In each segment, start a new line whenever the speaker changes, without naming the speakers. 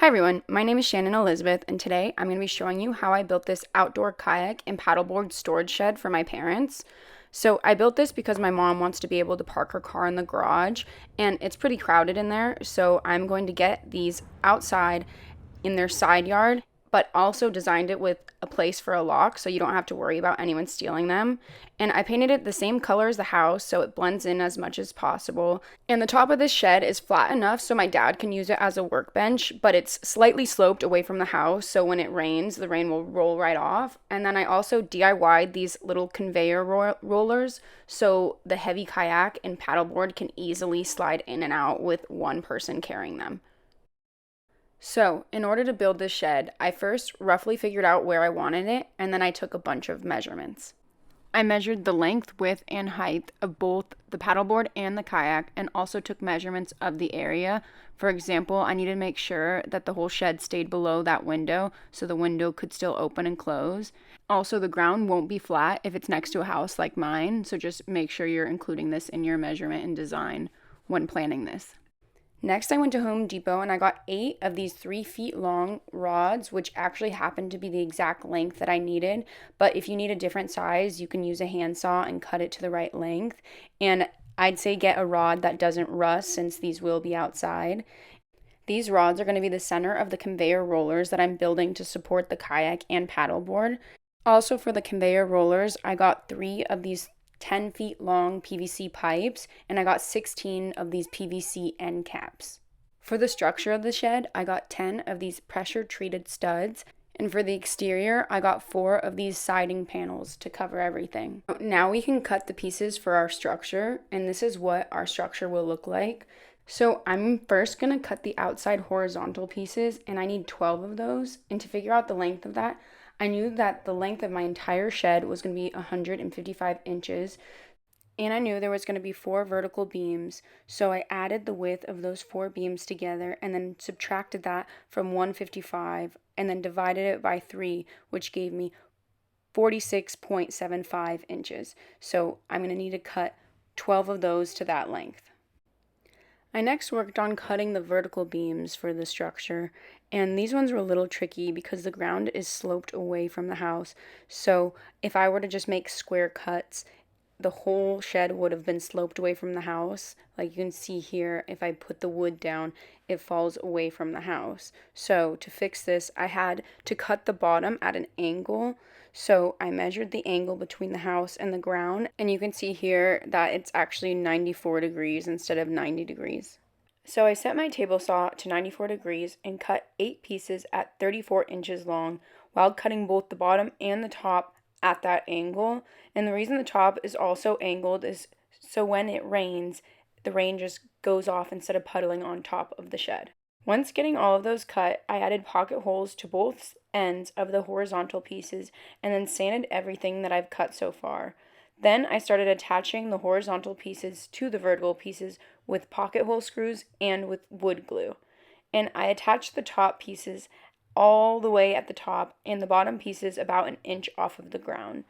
Hi everyone, my name is Shannon Elizabeth, and today I'm going to be showing you how I built this outdoor kayak and paddleboard storage shed for my parents. So I built this because my mom wants to be able to park her car in the garage, and it's pretty crowded in there, so I'm going to get these outside in their side yard, but also designed it with a place for a lock so you don't have to worry about anyone stealing them. And I painted it the same color as the house so it blends in as much as possible. And the top of this shed is flat enough so my dad can use it as a workbench, but it's slightly sloped away from the house so when it rains, the rain will roll right off. And then I also DIY'd these little conveyor rollers so the heavy kayak and paddleboard can easily slide in and out with one person carrying them. So, in order to build this shed, I first roughly figured out where I wanted it, and then I took a bunch of measurements. I measured the length, width, and height of both the paddleboard and the kayak, and also took measurements of the area. For example, I needed to make sure that the whole shed stayed below that window, so the window could still open and close. Also, the ground won't be flat if it's next to a house like mine, so just make sure you're including this in your measurement and design when planning this. Next, I went to Home Depot and I got 8 of these 3 feet long rods, which actually happened to be the exact length that I needed. But if you need a different size, you can use a handsaw and cut it to the right length. And I'd say get a rod that doesn't rust since these will be outside. These rods are going to be the center of the conveyor rollers that I'm building to support the kayak and paddleboard. Also, for the conveyor rollers, I got 3 of these 10 feet long PVC pipes, and I got 16 of these PVC end caps. For the structure of the shed, I got 10 of these pressure treated studs, and for the exterior, I got 4 of these siding panels to cover everything. Now we can cut the pieces for our structure, and this is what our structure will look like. So I'm first going to cut the outside horizontal pieces, and I need 12 of those, and to figure out the length of that, I knew that the length of my entire shed was going to be 155 inches, and I knew there was going to be 4 vertical beams, so I added the width of those 4 beams together and then subtracted that from 155 and then divided it by 3, which gave me 46.75 inches. So I'm going to need to cut 12 of those to that length. I next worked on cutting the vertical beams for the structure, and these ones were a little tricky because the ground is sloped away from the house. So if I were to just make square cuts, the whole shed would have been sloped away from the house. Like you can see here, if I put the wood down, it falls away from the house. So to fix this, I had to cut the bottom at an angle. So I measured the angle between the house and the ground, and you can see here that it's actually 94 degrees instead of 90 degrees. So I set my table saw to 94 degrees and cut 8 pieces at 34 inches long while cutting both the bottom and the top at that angle. And the reason the top is also angled is so when it rains, the rain just goes off instead of puddling on top of the shed. Once getting all of those cut, I added pocket holes to both ends of the horizontal pieces and then sanded everything that I've cut so far. Then I started attaching the horizontal pieces to the vertical pieces with pocket hole screws and with wood glue. And I attached the top pieces all the way at the top and the bottom pieces about an inch off of the ground.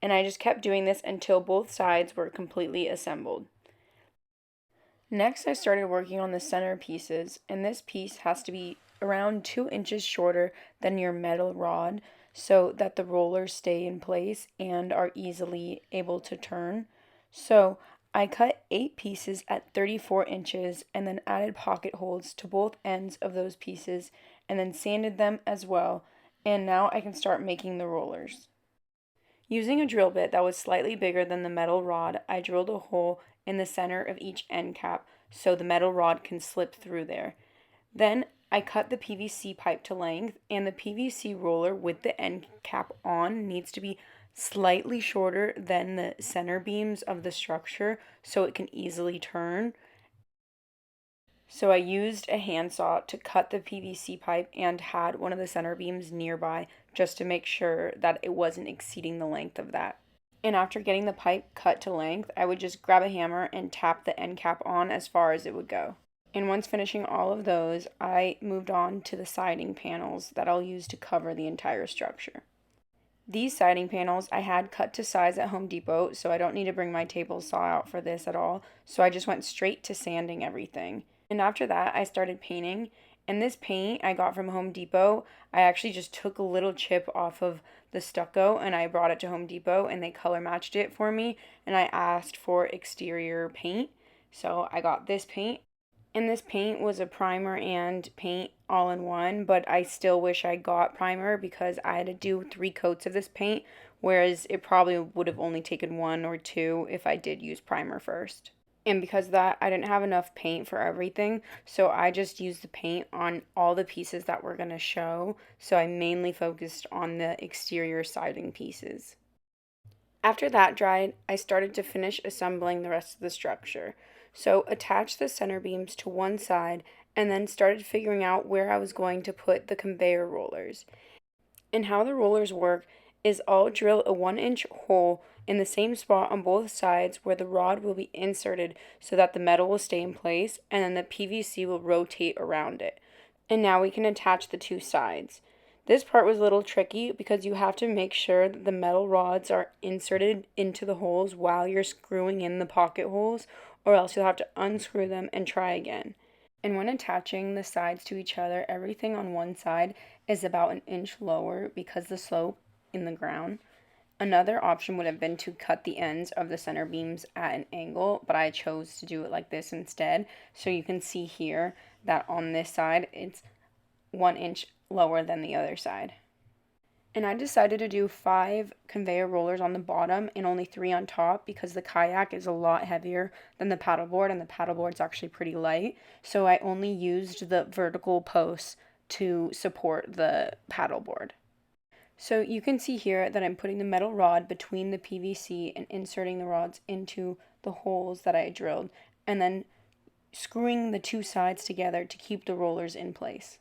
And I just kept doing this until both sides were completely assembled. Next, I started working on the center pieces, and this piece has to be around 2 inches shorter than your metal rod so that the rollers stay in place and are easily able to turn. So I cut 8 pieces at 34 inches and then added pocket holes to both ends of those pieces and then sanded them as well, and now I can start making the rollers. Using a drill bit that was slightly bigger than the metal rod, I drilled a hole in the center of each end cap so the metal rod can slip through there. Then I cut the PVC pipe to length, and the PVC roller with the end cap on needs to be slightly shorter than the center beams of the structure so it can easily turn. So I used a handsaw to cut the PVC pipe and had one of the center beams nearby just to make sure that it wasn't exceeding the length of that. And after getting the pipe cut to length, I would just grab a hammer and tap the end cap on as far as it would go. And once finishing all of those, I moved on to the siding panels that I'll use to cover the entire structure. These siding panels I had cut to size at Home Depot, so I don't need to bring my table saw out for this at all. So I just went straight to sanding everything. And after that, I started painting, And this paint I got from Home Depot. I actually just took a little chip off of the stucco and I brought it to Home Depot and they color matched it for me. And I asked for exterior paint. So I got this paint. And this paint was a primer and paint all in one, but I still wish I got primer because I had to do 3 coats of this paint, whereas it probably would have only taken 1 or 2 if I did use primer first. And because of that, I didn't have enough paint for everything, so I just used the paint on all the pieces that we're going to show, so I mainly focused on the exterior siding pieces. After that dried, I started to finish assembling the rest of the structure. So attached the center beams to one side and then started figuring out where I was going to put the conveyor rollers. And how the rollers work is I'll drill a 1-inch hole in the same spot on both sides where the rod will be inserted so that the metal will stay in place and then the PVC will rotate around it. And now we can attach the 2 sides. This part was a little tricky because you have to make sure that the metal rods are inserted into the holes while you're screwing in the pocket holes, or else you'll have to unscrew them and try again. And when attaching the sides to each other, everything on one side is about an inch lower because the slope in the ground. Another option would have been to cut the ends of the center beams at an angle, but I chose to do it like this instead. So you can see here that on this side, it's 1 inch lower than the other side. And I decided to do 5 conveyor rollers on the bottom and only 3 on top because the kayak is a lot heavier than the paddleboard and the paddleboard's actually pretty light. So I only used the vertical posts to support the paddleboard. So you can see here that I'm putting the metal rod between the PVC and inserting the rods into the holes that I drilled and then screwing the 2 sides together to keep the rollers in place.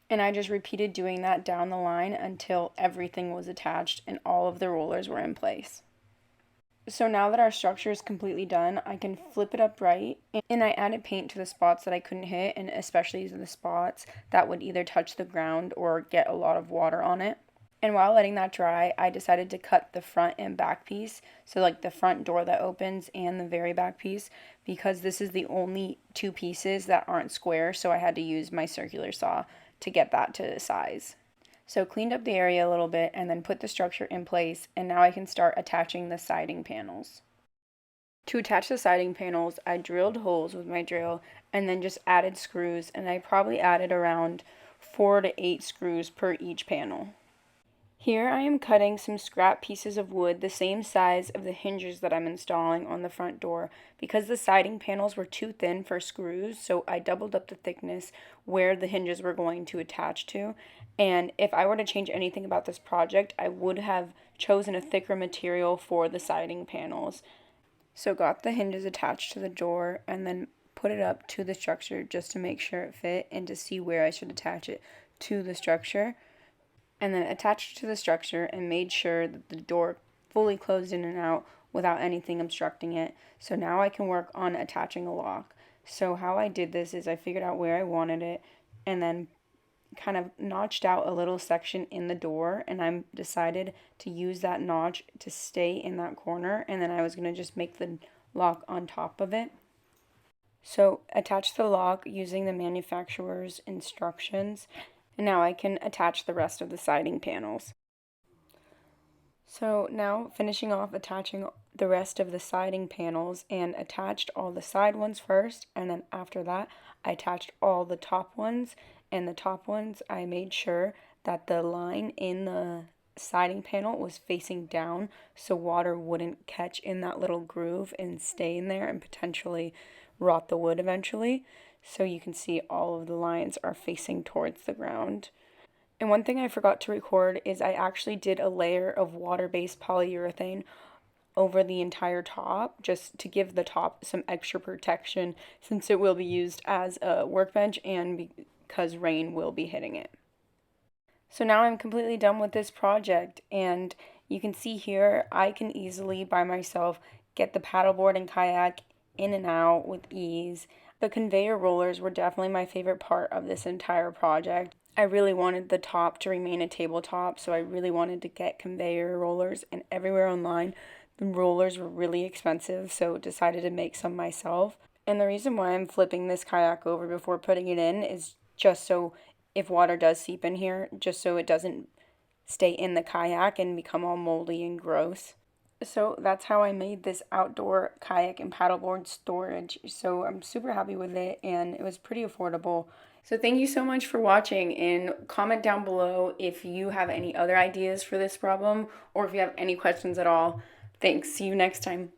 And I just repeated doing that down the line until everything was attached and all of the rollers were in place. So now that our structure is completely done, I can flip it upright, and I added paint to the spots that I couldn't hit, and especially the spots that would either touch the ground or get a lot of water on it. And while letting that dry, I decided to cut the front and back piece, so like the front door that opens and the very back piece, because this is the only 2 pieces that aren't square, so I had to use my circular saw to get that to size. So cleaned up the area a little bit and then put the structure in place, and now I can start attaching the siding panels. To attach the siding panels, I drilled holes with my drill and then just added screws, and I probably added around 4 to 8 screws per each panel. Here I am cutting some scrap pieces of wood the same size of the hinges that I'm installing on the front door because the siding panels were too thin for screws, so I doubled up the thickness where the hinges were going to attach to. And if I were to change anything about this project, I would have chosen a thicker material for the siding panels. So got the hinges attached to the door and then put it up to the structure just to make sure it fit and to see where I should attach it to the structure. And then attached to the structure and made sure that the door fully closed in and out without anything obstructing it. So now I can work on attaching a lock. So how I did this is I figured out where I wanted it and then kind of notched out a little section in the door, and I decided to use that notch to stay in that corner, and then I was going to just make the lock on top of it. So attach the lock using the manufacturer's instructions. And now I can attach the rest of the siding panels. So now finishing off attaching the rest of the siding panels, and attached all the side ones first, and then after that I attached all the top ones, and the top ones I made sure that the line in the siding panel was facing down so water wouldn't catch in that little groove and stay in there and potentially rot the wood eventually. So you can see all of the lines are facing towards the ground. And one thing I forgot to record is I actually did a layer of water-based polyurethane over the entire top just to give the top some extra protection since it will be used as a workbench and because rain will be hitting it. So now I'm completely done with this project, and you can see here I can easily by myself get the paddleboard and kayak in and out with ease. The conveyor rollers were definitely my favorite part of this entire project. I really wanted the top to remain a tabletop, so I really wanted to get conveyor rollers, and everywhere online the rollers were really expensive, so decided to make some myself. And the reason why I'm flipping this kayak over before putting it in is just so if water does seep in here, just so it doesn't stay in the kayak and become all moldy and gross. So that's how I made this outdoor kayak and paddleboard storage. So I'm super happy with it and it was pretty affordable. So thank you so much for watching, and comment down below if you have any other ideas for this problem or if you have any questions at all. Thanks. See you next time.